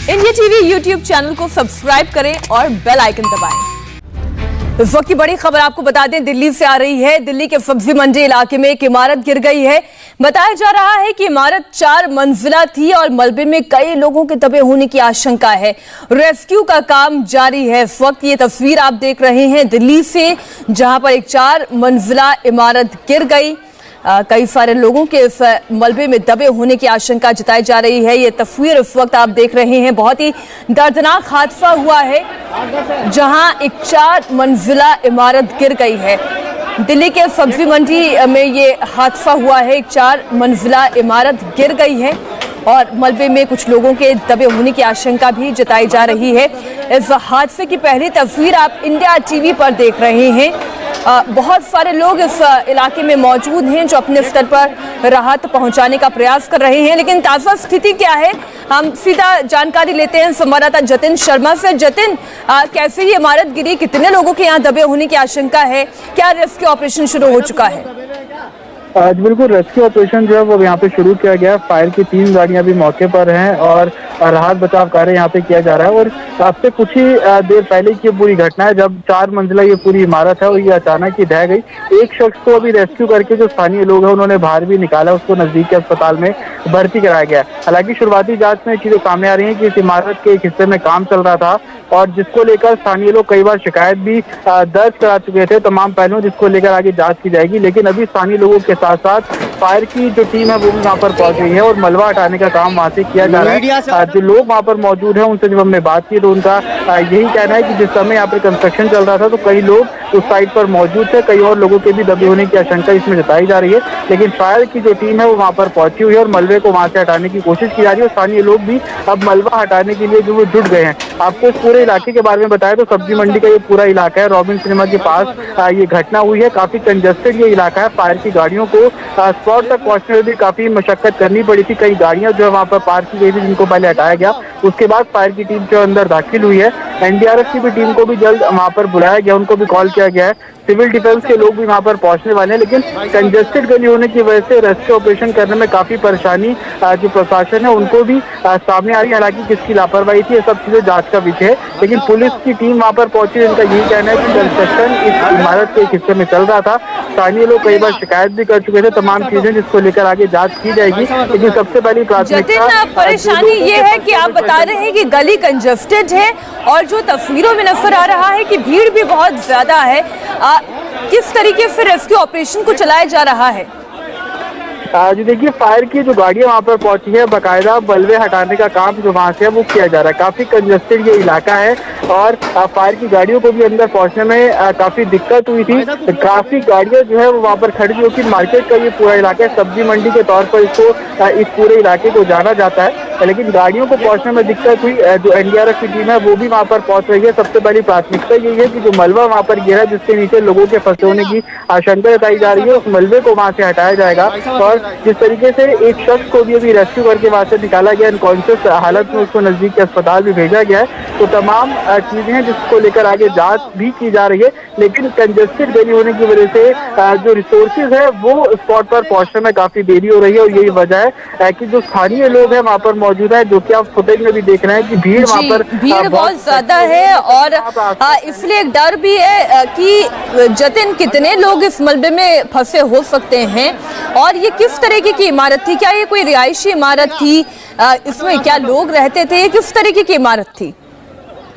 India TV YouTube channel को subscribe करें और बेल आइकन दबाएं। इस वक्त की बड़ी खबर आपको बता दें, दिल्ली से आ रही है। दिल्ली के सब्जी मंडी इलाके में एक इमारत गिर गई है। बताया जा रहा है कि इमारत 4 मंजिला थी और मलबे में कई लोगों के दबे होने की आशंका है। रेस्क्यू का काम जारी है। इस वक्त ये तस्वीर आप देख रहे हैं दिल्ली से, जहां पर एक 4 मंजिला इमारत गिर गई। कई सारे लोगों के इस मलबे में दबे होने की आशंका जताई जा रही है। ये तस्वीर इस वक्त आप देख रहे हैं। बहुत ही दर्दनाक हादसा हुआ है, जहां एक 4 मंजिला इमारत गिर गई है। दिल्ली के सब्जी मंडी में ये हादसा हुआ है। एक 4 मंजिला इमारत गिर गई है और मलबे में कुछ लोगों के दबे होने की आशंका भी जताई जा रही है। इस हादसे की पहली तस्वीर आप इंडिया टीवी पर देख रहे हैं। बहुत सारे लोग इस इलाके में मौजूद हैं जो अपने स्तर पर राहत पहुंचाने का प्रयास कर रहे हैं। लेकिन ताज़ा स्थिति क्या है, हम सीधा जानकारी लेते हैं संवाददाता जतिन शर्मा से। जतिन, कैसे ये इमारत गिरी, कितने लोगों के यहाँ दबे होने की आशंका है, क्या रेस्क्यू ऑपरेशन शुरू हो चुका है? आज बिल्कुल रेस्क्यू ऑपरेशन जो है वो यहाँ पे शुरू किया गया है। फायर की 3 गाड़ियां भी मौके पर हैं और राहत बचाव कार्य यहाँ पे किया जा रहा है। और अब से कुछ ही देर पहले की पूरी घटना है, जब 4 मंजिला ये पूरी इमारत है और ये अचानक ही ढह गई। एक शख्स को अभी रेस्क्यू करके जो स्थानीय लोग हैं उन्होंने बाहर भी निकाला, उसको नजदीक के अस्पताल में भर्ती कराया गया। हालांकि शुरुआती जांच में चीजें सामने आ रही है कि इस इमारत के एक हिस्से में काम चल रहा था और जिसको लेकर स्थानीय लोग कई बार शिकायत भी दर्ज करा चुके थे। तमाम पहलुओं जिसको लेकर आगे जांच की जाएगी। लेकिन अभी स्थानीय लोगों के साथ साथ फायर की जो टीम है वो भी वहाँ पर पहुंच गई है और मलबा हटाने का काम वहाँ से किया जा रहा है। जो लोग वहाँ पर मौजूद हैं उनसे जब हमने बात की तो उनका यही कहना है कि जिस समय यहाँ पर कंस्ट्रक्शन चल रहा था तो कई लोग उस साइट पर मौजूद थे। कई और लोगों के भी दबे होने की आशंका इसमें जताई जा रही है। लेकिन फायर की जो टीम है वो वहाँ पर पहुंची हुई है और मलबे को वहाँ से हटाने की कोशिश की जा रही है। स्थानीय लोग भी अब मलबा हटाने के लिए जो वो जुट गए हैं। आपको इस पूरे इलाके के बारे में बताया तो सब्जी मंडी का ये पूरा इलाका है। रॉबिन सिनेमा के पास ये घटना हुई है। काफी कंजस्टेड ये इलाका है। फायर की गाड़ियों को स्पॉट तक पहुंचने में भी काफी मशक्कत करनी पड़ी थी। कई गाड़ियां जो है वहाँ पर पार्क की गई थी जिनको पहले हटाया गया। उसके बाद फायर की टीम जो अंदर दाखिल हुई है। एनडीआरएफ की भी टीम को भी जल्द वहाँ पर बुलाया गया, उनको भी कॉल किया गया है। सिविल डिफेंस के लोग भी वहाँ पर पहुंचने वाले हैं। लेकिन कंजेस्टेड गली होने की वजह से रेस्क्यू ऑपरेशन करने में काफी परेशानी जो प्रशासन है उनको भी सामने आ रही है। हालांकि किसकी लापरवाही थी ये सब चीजें जांच का विषय है। लेकिन पुलिस की टीम वहाँ पर पहुंची, इनका यही कहना है कि कंस्ट्रक्शन इस इमारत के एक हिस्से में चल रहा था। स्थानीय लोग कई बार शिकायत भी कर चुके थे। तमाम चीजें जिसको लेकर आगे जांच की जाएगी। लेकिन सबसे पहली प्राथमिकता परेशानी ये है कि आप बता रहे हैं कि गली कंजस्टेड है और जो तस्वीरों में नजर आ रहा है कि भीड़ भी बहुत ज्यादा है। किस तरीके से रेस्क्यू ऑपरेशन को चलाया जा रहा है? जी देखिए, फायर की जो गाड़ियां वहाँ पर पहुंची है, बाकायदा मलबे हटाने का काम जो वहाँ से है वो किया जा रहा है। काफी कंजस्टेड ये इलाका है और फायर की गाड़ियों को भी अंदर पहुंचने में काफी दिक्कत हुई थी। काफी गाड़ियां जो है वो वहाँ पर खड़ी, जो कि मार्केट का ये पूरा इलाका है। सब्जी मंडी के तौर पर इसको इस पूरे इलाके को जाना जाता है। लेकिन गाड़ियों को पहुंचने में दिक्कत हुई। जो एनडीआरएफ की टीम है वो भी वहाँ पर पहुंच रही है। सबसे पहली प्राथमिकता यही है कि जो मलबा वहाँ पर गिरा है, जिसके नीचे लोगों के फंसे होने की आशंका जताई जा रही है, उस मलबे को वहाँ से हटाया जाएगा। और जिस तरीके से एक शख्स को भी अभी रेस्क्यू करके वहाँ से निकाला गया, अनकॉन्शियस हालत में उसको नजदीक के अस्पताल भी भेजा गया है। तो तमाम चीजें हैं जिसको लेकर आगे जांच भी की जा रही है। लेकिन कंजेस्टेड गली होने की वजह से जो रिसोर्सेज है वो स्पॉट पर पहुंचने में काफी देरी हो रही है। और यही वजह है कि जो स्थानीय लोग हैं वहाँ पर मौजूद है, जो कि आप फुटेज में भी देख रहे हैं कि भीड़ वहाँ पर बहुत ज्यादा है। और इसलिए एक डर भी है कि जतिन कितने लोग इस मलबे में फंसे हो सकते हैं और ये किस तरह की इमारत थी? क्या ये कोई रिहायशी इमारत थी? इसमें क्या लोग रहते थे? ये किस तरीके की इमारत थी?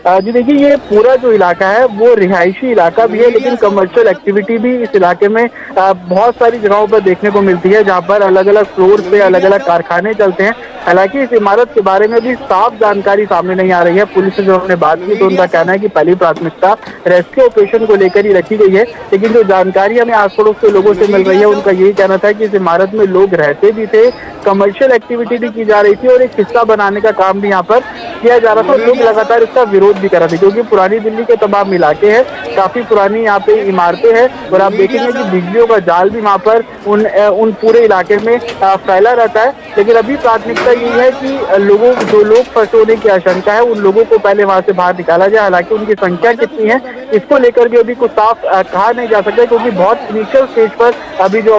जी देखिए, ये पूरा जो इलाका है वो रिहायशी इलाका भी है, लेकिन कमर्शियल एक्टिविटी भी इस इलाके में बहुत सारी जगहों पर देखने को मिलती है, जहाँ पर अलग अलग फ्लोर पे अलग अलग कारखाने चलते हैं। हालांकि इस इमारत के बारे में भी साफ जानकारी सामने नहीं आ रही है। पुलिस से जो हमने बात की तो उनका कहना है कि पहली प्राथमिकता रेस्क्यू ऑपरेशन को लेकर ही रखी गई है। लेकिन जो जानकारी हमें आस पड़ोस के लोगों से मिल रही है उनका यही कहना था कि इस इमारत में लोग रहते भी थे, कमर्शियल एक्टिविटी भी की जा रही थी और एक हिस्सा बनाने का काम भी यहाँ पर किया जा रहा था। लोग लगातार इसका विरोध भी कर रहे थे क्योंकि पुरानी दिल्ली के तमाम इलाके हैं, काफी पुरानी यहाँ पे इमारतें हैं और आप देखेंगे कि बिजलियों का जाल भी वहाँ पर उन पूरे इलाके में फैला रहता है। लेकिन अभी प्राथमिकता यही है कि जो लोग फंसे होने की आशंका है उन लोगों को पहले वहाँ से बाहर निकाला जाए। हालांकि उनकी संख्या कितनी है इसको लेकर भी अभी कुछ साफ कहा नहीं जा सकता क्योंकि बहुत इनिशियल स्टेज पर अभी जो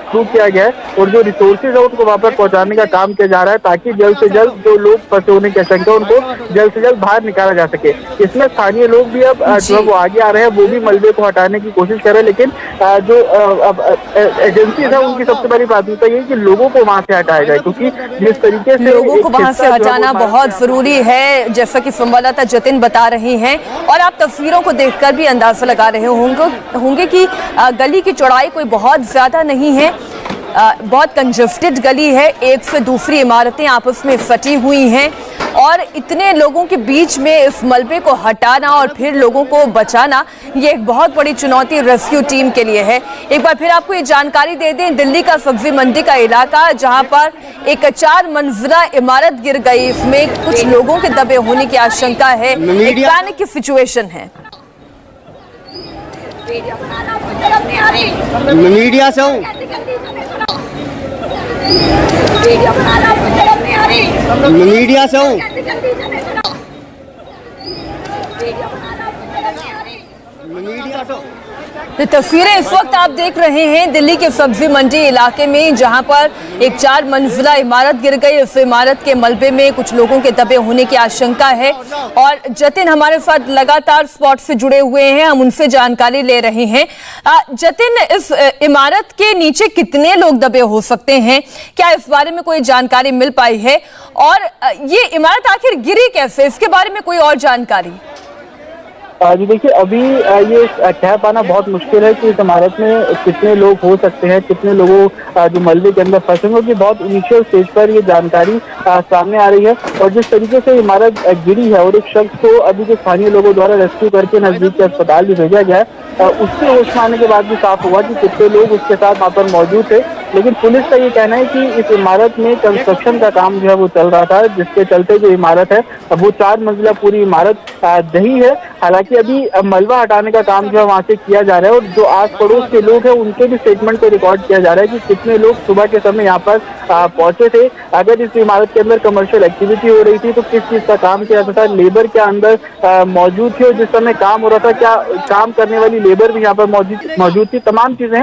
शुरू किया गया है और जो रिसोर्सेज है उनको वहां पर पहुंचाने का काम किया जा रहा है, ताकि जल्द से जल्द जो लोग फंसे होने की आशंका उनको जल्द से जल्द बाहर निकाला जा सके। इसमें स्थानीय लोग भी अब जो वो आगे आ रहे हैं, वो भी मलबे को हटाने की कोशिश कर रहे हैं, लेकिन जो एजेंसीज है उनकी सबसे बड़ी प्राथमिकता ये है कि लोगों को वहां से हटाया जाए, क्योंकि जिस तरीके से लोगों को वहां से हटाना बहुत जरूरी है, जैसा कि संवाददाता जतिन बता रहे हैं। और आप तस्वीरों को देखकर भी अंदाजा लगा रहे होंगे कि गली की चौड़ाई कोई बहुत ज्यादा नहीं है, बहुत कंजस्टेड गली है, एक से दूसरी इमारतें आपस में सटी हुई हैं और इतने लोगों के बीच में इस मलबे को हटाना और फिर लोगों को बचाना, ये एक बहुत बड़ी चुनौती रेस्क्यू टीम के लिए है। एक बार फिर आपको ये जानकारी दे दें, दिल्ली का सब्जी मंडी का इलाका, जहां पर एक 4 मंजिला इमारत गिर गई, इसमें कुछ लोगों के दबे होने की आशंका है, एक पैनिक की सिचुएशन है। मीडिया से हूँ, मीडिया से हूँ। तो तस्वीरें इस वक्त आप देख रहे हैं दिल्ली के सब्जी मंडी इलाके में, जहां पर एक 4 मंजिला इमारत गिर गई। इस इमारत के मलबे में कुछ लोगों के दबे होने की आशंका है और जतिन हमारे साथ लगातार स्पॉट से जुड़े हुए हैं, हम उनसे जानकारी ले रहे हैं। जतिन, इस इमारत के नीचे कितने लोग दबे हो सकते हैं, क्या इस बारे में कोई जानकारी मिल पाई है? और ये इमारत आखिर गिरी कैसे, इसके बारे में कोई और जानकारी? जी देखिए, अभी ये कह पाना बहुत मुश्किल है कि इस इमारत में कितने लोग हो सकते हैं, कितने लोगों जो मलबे के अंदर फंसे होंगे। बहुत इनिशियल स्टेज पर ये जानकारी सामने आ रही है और जिस तरीके से इमारत गिरी है और एक शख्स को अभी जो स्थानीय लोगों द्वारा रेस्क्यू करके नजदीक के अस्पताल भी भेजा गया है, उसके होश में आने के बाद भी साफ हुआ कि कितने लोग उसके साथ वहाँ पर मौजूद थे। लेकिन पुलिस का ये कहना है कि इस इमारत में कंस्ट्रक्शन का काम जो है वो चल रहा था, जिसके चलते जो इमारत है वो 4 मंजिला पूरी इमारत दही है। हालांकि अभी मलबा हटाने का काम जो है वहाँ से किया जा रहा है और जो आस पड़ोस के लोग हैं उनके भी स्टेटमेंट को रिकॉर्ड किया जा रहा है कि कितने लोग सुबह के समय यहाँ पर पहुंचे थे, अगर इस इमारत के अंदर कमर्शियल एक्टिविटी हो रही थी तो किस चीज का काम किया जाता था, लेबर क्या अंदर मौजूद थी और जिस समय काम हो रहा था क्या काम करने वाली लेबर भी यहाँ पर मौजूद थी। तमाम चीजें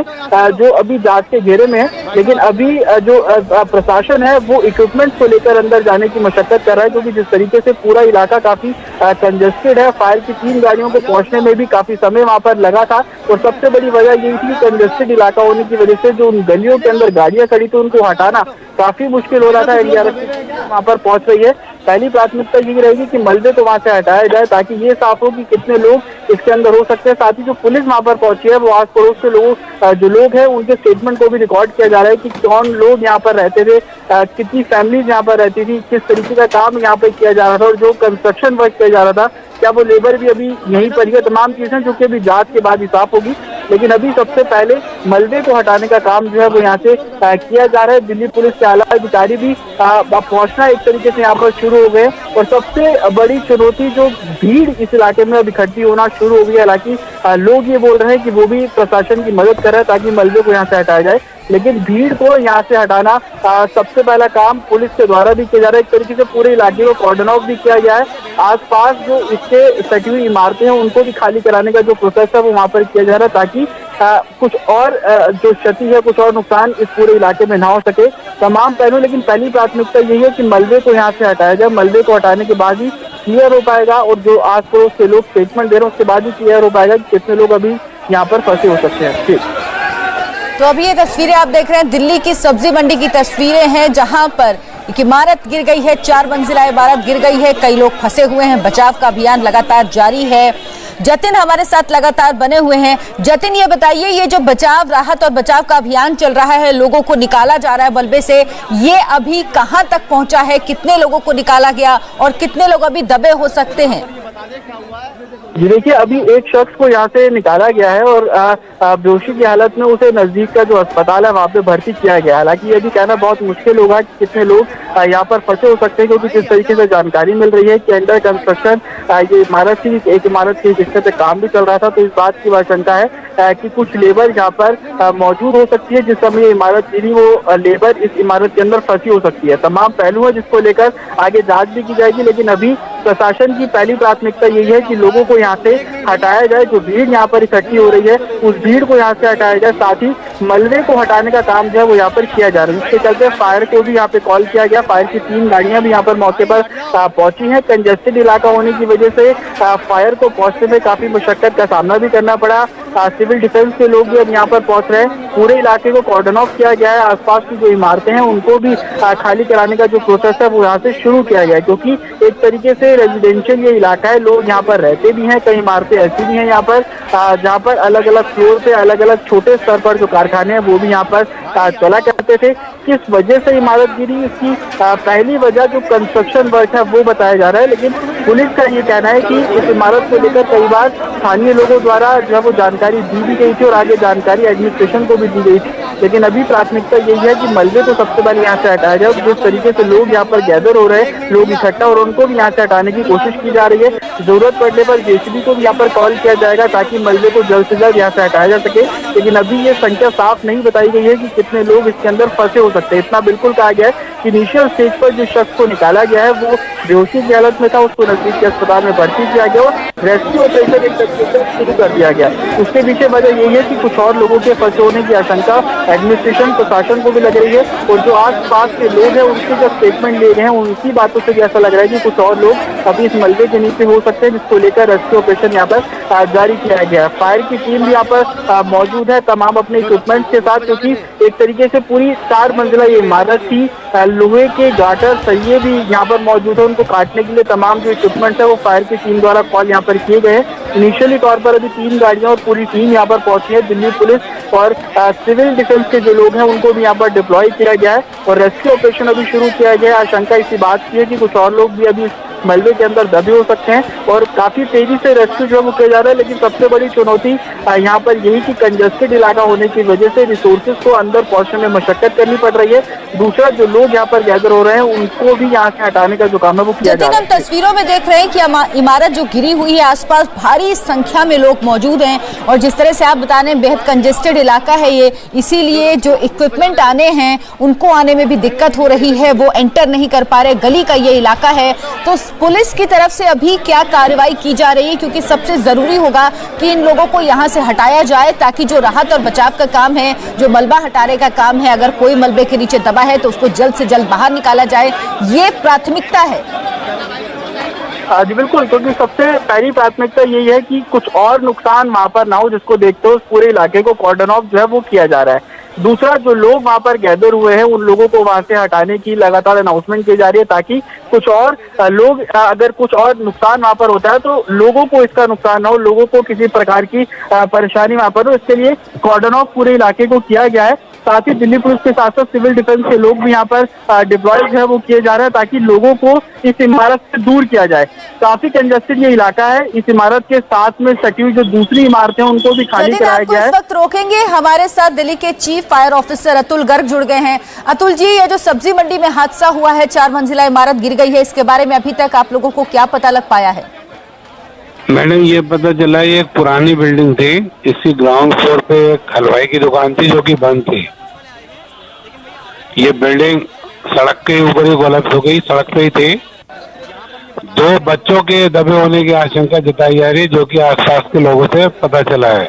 जो अभी जांच के घेरे में है, लेकिन अभी जो प्रशासन है वो इक्विपमेंट्स को लेकर अंदर जाने की मशक्कत कर रहा है, क्योंकि जिस तरीके से पूरा इलाका काफी कंजस्टेड है, फायर की 3 गाड़ियों को पहुंचने में भी काफी समय वहां पर लगा था। और सबसे बड़ी वजह यही थी कि कंजस्टेड इलाका होने की वजह से जो उन गलियों के अंदर गाड़ियां खड़ी थी उनको हटाना काफी मुश्किल हो रहा था। एनडीआरएफ वहां पर पहुंच रही है। पहली प्राथमिकता यही रहेगी कि मलबे को वहां से हटाया जाए ताकि ये साफ हो कि कितने लोग इसके अंदर हो सकते हैं। साथ ही जो पुलिस वहां पर पहुंची है वो आस पड़ोस के लोग जो लोग हैं उनके स्टेटमेंट को भी रिकॉर्ड किया जा रहा है कि कौन लोग यहाँ पर रहते थे, कितनी फैमिलीज यहाँ पर रहती थी, किस तरीके का काम यहाँ पर किया जा रहा था और जो कंस्ट्रक्शन वर्क किया जा रहा था क्या वो लेबर भी अभी यहीं पर ही है। तमाम चीजें जो कि अभी जांच के बाद ही साफ होगी, लेकिन अभी सबसे पहले मलबे को हटाने का काम जो है वो यहाँ से किया जा रहा है। दिल्ली पुलिस के आला अधिकारी भी पहुंचना एक तरीके से यहाँ पर शुरू हो गए और सबसे बड़ी चुनौती जो भीड़ इस इलाके में अब इकट्ठी होना शुरू हो गई है। हालांकि लोग ये बोल रहे हैं कि वो भी प्रशासन की मदद कर रहा है ताकि मलबे को यहाँ से हटाया जाए, लेकिन भीड़ को यहाँ से हटाना सबसे पहला काम पुलिस के द्वारा भी किया जा रहा है। एक तरीके से पूरे इलाके को कॉर्डन ऑफ भी किया गया है। आसपास जो इसके सटी हुई इमारतें हैं उनको भी खाली कराने का जो प्रोसेस है वो वहाँ पर किया जा रहा है ताकि कुछ और जो क्षति है, कुछ और नुकसान इस पूरे इलाके में ना हो सके। तमाम पहलू, लेकिन पहली प्राथमिकता यही है कि मलबे को यहाँ से हटाया जाए। मलबे को हटाने के बाद ही क्लियर हो पाएगा और जो आस पड़ोस के लोग स्टेटमेंट दे रहे हैं उसके बाद ही क्लियर हो पाएगा कि कितने लोग अभी यहाँ पर फंसे हो सकते हैं। ठीक, तो अभी ये तस्वीरें आप देख रहे हैं दिल्ली की सब्जी मंडी की तस्वीरें हैं, जहां पर एक इमारत गिर गई है, 4 मंजिला इमारत गिर गई है, कई लोग फंसे हुए हैं, बचाव का अभियान लगातार जारी है। जतिन हमारे साथ लगातार बने हुए हैं। जतिन, ये बताइए, ये जो बचाव राहत और बचाव का अभियान चल रहा है, लोगों को निकाला जा रहा है मलबे से, ये अभी कहां तक पहुंचा है, कितने लोगों को निकाला गया और कितने लोग अभी दबे हो सकते हैं? जी देखिए, अभी एक शख्स को यहाँ से निकाला गया है और बेहोशी की हालत में उसे नजदीक का जो अस्पताल है वहाँ पे भर्ती किया गया है। हालांकि ये भी कहना बहुत मुश्किल होगा कि कितने लोग यहाँ पर फंसे हो सकते हैं, क्योंकि जिस तरीके से जानकारी मिल रही है कि अंडर कंस्ट्रक्शन ये इमारत थी, एक इमारत थी जिससे पे काम भी चल रहा था, तो इस बात की आशंका है कि कुछ लेबर यहाँ पर मौजूद हो सकती है। जिस समय इमारत गिरी वो लेबर इस इमारत के अंदर फंसी हो सकती है। तमाम पहलू है जिसको लेकर आगे जांच भी की जाएगी, लेकिन अभी प्रशासन की पहली प्राथमिकता यही है कि लोगों को यहाँ से हटाया जाए। जो भीड़ यहाँ पर इकट्ठी हो रही है उस भीड़ को यहाँ से हटाया जाए, साथ ही मलबे को हटाने का काम जो है वो यहाँ पर किया जा रहा है। इसके चलते फायर को भी यहाँ पे कॉल किया गया। फायर की 3 गाड़ियां भी यहाँ पर मौके पर पहुंची हैं। कंजेस्टेड इलाका होने की वजह से फायर को पहुंचने में काफी मुशक्कत का सामना भी करना पड़ा। सिविल डिफेंस के लोग भी अब यहाँ पर पहुंच रहे हैं। पूरे इलाके को कॉर्डन ऑफ किया गया है। आसपास की जो इमारतें हैं उनको भी खाली कराने का जो प्रोसेस है वो यहाँ से शुरू किया गया है, क्योंकि एक तरीके से रेजिडेंशियल ये इलाका है, लोग यहाँ पर रहते भी हैं। कई इमारतें ऐसी भी हैं यहाँ पर जहाँ पर अलग अलग फ्लोर पे अलग अलग छोटे स्तर पर जो कारखाने हैं वो भी यहाँ पर चला करते थे। किस वजह से इमारत गिरी, इसकी पहली वजह जो कंस्ट्रक्शन वर्क है वो बताया जा रहा है, लेकिन पुलिस का ये कहना है कि इस इमारत को लेकर कई बार स्थानीय लोगों द्वारा जो है वो जानकारी दी भी गई थी और आगे जानकारी एडमिनिस्ट्रेशन को भी दी गई थी, लेकिन अभी प्राथमिकता यही है कि मलबे को सबसे पहले यहाँ से हटाया जाए। जिस तरीके से लोग यहाँ पर गैदर हो रहे हैं, लोग इकट्ठा और उनको भी यहाँ से हटाने की कोशिश की जा रही है। जरूरत पड़ने पर जेसीबी को भी यहाँ पर कॉल किया जाएगा ताकि मलबे को जल्द से जल्द यहाँ से हटाया जा सके, लेकिन अभी ये संख्या साफ नहीं बताई गई है कि कितने लोग इसके अंदर फंसे हो सकते हैं। इतना बिल्कुल कहा गया है कि इनिशियल स्टेज पर जिस शख्स को निकाला गया है वो बेहोशी की हालत में था, उसको नजदीक के अस्पताल में भर्ती किया गया और रेस्क्यू ऑपरेशन एक तरीके से शुरू कर दिया गया। उसके पीछे वजह यही है कि कुछ और लोगों के फंसे होने की आशंका एडमिनिस्ट्रेशन प्रशासन को भी लग रही है, और जो आस पास के लोग हैं उनके जो स्टेटमेंट ले रहे हैं उनकी बातों से भी ऐसा लग रहा है कि कुछ और लोग अभी इस मलबे के नीचे हो सकते हैं, जिसको लेकर रेस्क्यू ऑपरेशन यहाँ पर जारी किया गया है। फायर की टीम भी यहाँ पर मौजूद है तमाम अपने इक्विपमेंट के साथ, क्योंकि एक तरीके से पूरी 4 मंजिला ये इमारत थी। लोहे के गाटर सरिये भी यहाँ पर मौजूद है, उनको काटने के लिए तमाम जो इक्विपमेंट है वो फायर की टीम द्वारा कॉल यहाँ पर किए गए हैं। इनिशियली तौर पर अभी 3 गाड़ियां और पूरी टीम यहाँ पर पहुंची है। दिल्ली पुलिस और सिविल डिफेंस के जो लोग हैं उनको भी यहाँ पर डिप्लॉय किया गया है और रेस्क्यू ऑपरेशन अभी शुरू किया गया है। आशंका इसी बात की है कि कुछ और लोग भी अभी मलबे के अंदर दबे हो सकते हैं और काफी तेजी से रेस्क्यू जो है वो किया जा रहा है, लेकिन सबसे बड़ी चुनौती यहाँ पर यही कि कंजेस्टेड इलाका होने की वजह से रिसोर्सेज को अंदर पहुंचने में मशक्कत करनी पड़ रही है। दूसरा, जो लोग यहाँ पर गैदर हो रहे हैं उनको भी यहाँ से हटाने का जो काम है वो किया जा रहा है। हम तस्वीरों में देख रहे हैं कि इमारत जो गिरी हुई है, आसपास भारी संख्या में लोग मौजूद हैं और जिस तरह से आप बता रहे हैं बेहद कंजेस्टेड इलाका है ये, इसीलिए जो इक्विपमेंट आने हैं उनको आने में भी दिक्कत हो रही है, वो एंटर नहीं कर पा रहे। गली का ये इलाका है, तो पुलिस की तरफ से अभी क्या कार्रवाई की जा रही है, क्योंकि सबसे जरूरी होगा कि इन लोगों को यहाँ से हटाया जाए ताकि जो राहत और बचाव का काम है, जो मलबा हटाने का काम है, अगर कोई मलबे के नीचे दबा है तो उसको जल्द से जल्द बाहर निकाला जाए, ये प्राथमिकता है। जी बिल्कुल, क्योंकि सबसे पहली प्राथमिकता यही है कि कुछ और नुकसान वहां पर ना हो, जिसको देखते हुए पूरे इलाके को कॉर्डन ऑफ जो है वो किया जा रहा है। दूसरा, जो लोग वहां पर गैदर हुए हैं उन लोगों को वहां से हटाने की लगातार अनाउंसमेंट की जा रही है ताकि कुछ और लोग, अगर कुछ और नुकसान वहां पर होता है तो लोगों को इसका नुकसान ना हो, लोगों को किसी प्रकार की परेशानी वहां पर हो। इसके लिए कॉर्डन ऑफ पूरे इलाके को किया गया है। साथ ही दिल्ली पुलिस के साथ साथ सिविल डिफेंस के लोग भी यहाँ पर डिप्लॉय जो है वो किए जा रहे हैं ताकि लोगों को इस इमारत से दूर किया जाए। काफी कंजेस्टेड ये इलाका है। इस इमारत के साथ में सटी हुई जो दूसरी इमारतें हैं उनको भी खाली कराया गया है। इस वक्त रोकेंगे, हमारे साथ दिल्ली के chief fire officer Atul Garg जुड़ गए हैं। अतुल जी, ये जो सब्जी मंडी में हादसा हुआ है, 4 मंजिला इमारत गिर गई है, इसके बारे में अभी तक आप लोगों को क्या पता लग पाया है? मैडम, ये पता चला ये एक पुरानी बिल्डिंग थी। इसकी ग्राउंड फ्लोर पे एक हलवाई की दुकान थी जो कि बंद थी। ये बिल्डिंग सड़क के ऊपर ही कोलैप्स हो गई, सड़क पे ही थी। 2 बच्चों के दबे होने की आशंका जताई जा रही है, जो कि आसपास के लोगों से पता चला है।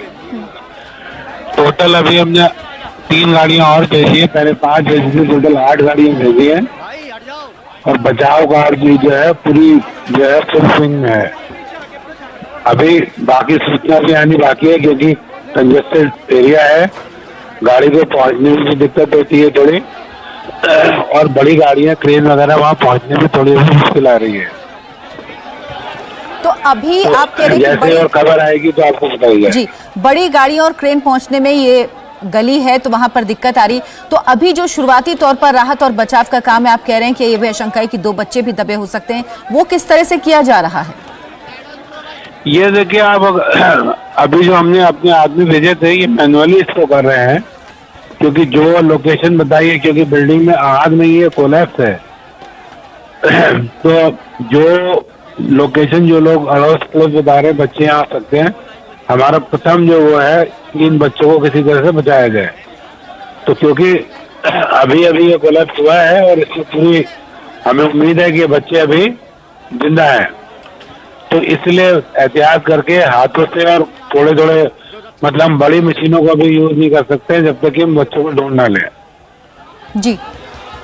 टोटल अभी हमने 3 गाड़ियां और भेजी है, पहले 5 भेजी थी, टोटल 8 गाड़ियां भेजी है और बचाव कार्य जो है पूरी जो है फुल स्विंग में है। अभी बाकी सूचना भी आनी बाकी है, क्योंकि कंजेस्टेड एरिया है, गाड़ी को पहुंचने में भी दिक्कत होती है थोड़ी, और बड़ी गाड़ियां क्रेन वगैरह वहां पहुंचने में थोड़ी मुश्किल आ रही है। तो अभी तो आप कह रहे हैं जैसे और खबर आएगी तो आपको बताइए। जी, बड़ी गाड़ियां और क्रेन पहुंचने में ये गली है तो वहां पर दिक्कत आ रही। तो अभी जो शुरुआती तौर पर राहत और बचाव का काम है, आप कह रहे हैं कि ये भी आशंका है कि 2 बच्चे भी दबे हो सकते हैं, वो किस तरह से किया जा रहा है? ये देखिए, आप अभी जो हमने अपने आदमी भेजे थे ये मैनुअली इसको कर रहे हैं, क्योंकि जो लोकेशन बताई है, क्योंकि बिल्डिंग में आग नहीं है, कोलैप्स है, तो जो लोकेशन जो लोग अड़ोस पड़ोस बता रहे हैं बच्चे आ सकते हैं, हमारा प्रथम जो वो है इन बच्चों को किसी तरह से बचाया जाए। तो क्योंकि अभी अभी ये कोलैप्स हुआ है और इसमें पूरी हमें उम्मीद है कि ये बच्चे अभी जिंदा हैं। तो इसलिए एहतियात करके हाथों से और थोड़े थोड़े मतलब हम बड़ी मशीनों का भी यूज नहीं कर सकते जब तक कि हम बच्चों को ढूंढ ना लें। जी,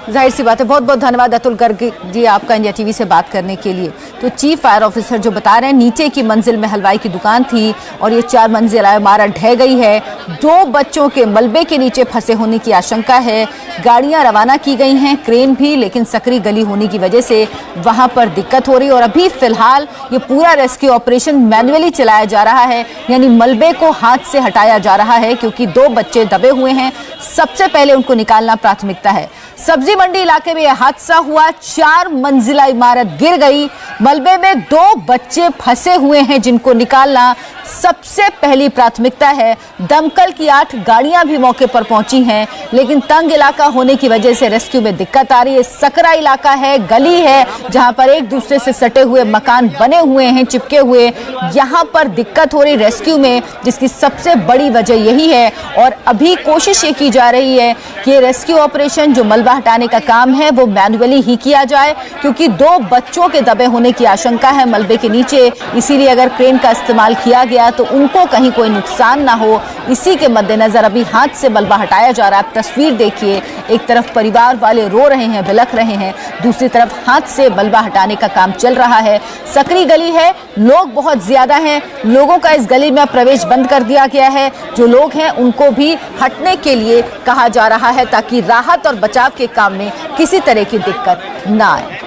जाहिर सी बात है। बहुत बहुत धन्यवाद अतुल गर्ग जी आपका इंडिया टीवी से बात करने के लिए। तो चीफ फायर ऑफिसर जो बता रहे हैं नीचे की मंजिल में हलवाई की दुकान थी और ये 4 मंजिला इमारत ढह गई है। 2 बच्चों के मलबे के नीचे फंसे होने की आशंका है। गाड़ियां रवाना की गई हैं, क्रेन भी, लेकिन सकरी गली होने की वजह से वहां पर दिक्कत हो रही है और अभी फिलहाल ये पूरा रेस्क्यू ऑपरेशन मैन्युअली चलाया जा रहा है, यानी मलबे को हाथ से हटाया जा रहा है क्योंकि 2 बच्चे दबे हुए हैं। सबसे पहले उनको निकालना प्राथमिकता है। सब्जी मंडी इलाके में यह हादसा हुआ, 4 मंजिला इमारत गिर गई, मलबे में 2 बच्चे फंसे हुए हैं जिनको निकालना सबसे पहली प्राथमिकता है। दमकल की 8 गाड़ियां भी मौके पर पहुंची हैं, लेकिन तंग इलाका होने की वजह से रेस्क्यू में दिक्कत आ रही है। सकरा इलाका है, गली है जहां पर एक दूसरे से सटे हुए मकान बने हुए हैं, चिपके हुए। यहां पर दिक्कत हो रही रेस्क्यू में, जिसकी सबसे बड़ी वजह यही है। और अभी कोशिश ये की जा रही है कि रेस्क्यू ऑपरेशन जो मलबा हटाने का काम है वो मैन्युअली ही किया जाए, क्योंकि 2 बच्चों के दबे होने की आशंका है मलबे के नीचे। इसीलिए अगर क्रेन का इस्तेमाल किया गया तो उनको कहीं कोई नुकसान ना हो, इसी के मद्देनजर अभी हाथ से मलबा हटाया जा रहा है। आप तस्वीर देखिए, एक तरफ परिवार वाले रो रहे हैं, बिलख रहे हैं, दूसरी तरफ हाथ से मलबा हटाने का काम चल रहा है। सकरी गली है, लोग बहुत ज्यादा हैं, लोगों का इस गली में प्रवेश बंद कर दिया गया है। जो लोग हैं उनको भी हटने के लिए कहा जा रहा है ताकि राहत और बचाव के काम में किसी तरह की दिक्कत ना आए।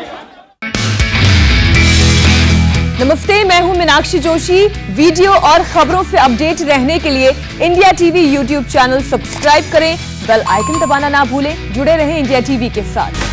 नमस्ते, मैं हूं मीनाक्षी जोशी। वीडियो और खबरों से अपडेट रहने के लिए India TV YouTube channel subscribe करें, बेल आइकन दबाना ना भूलें। जुड़े रहें इंडिया टीवी के साथ।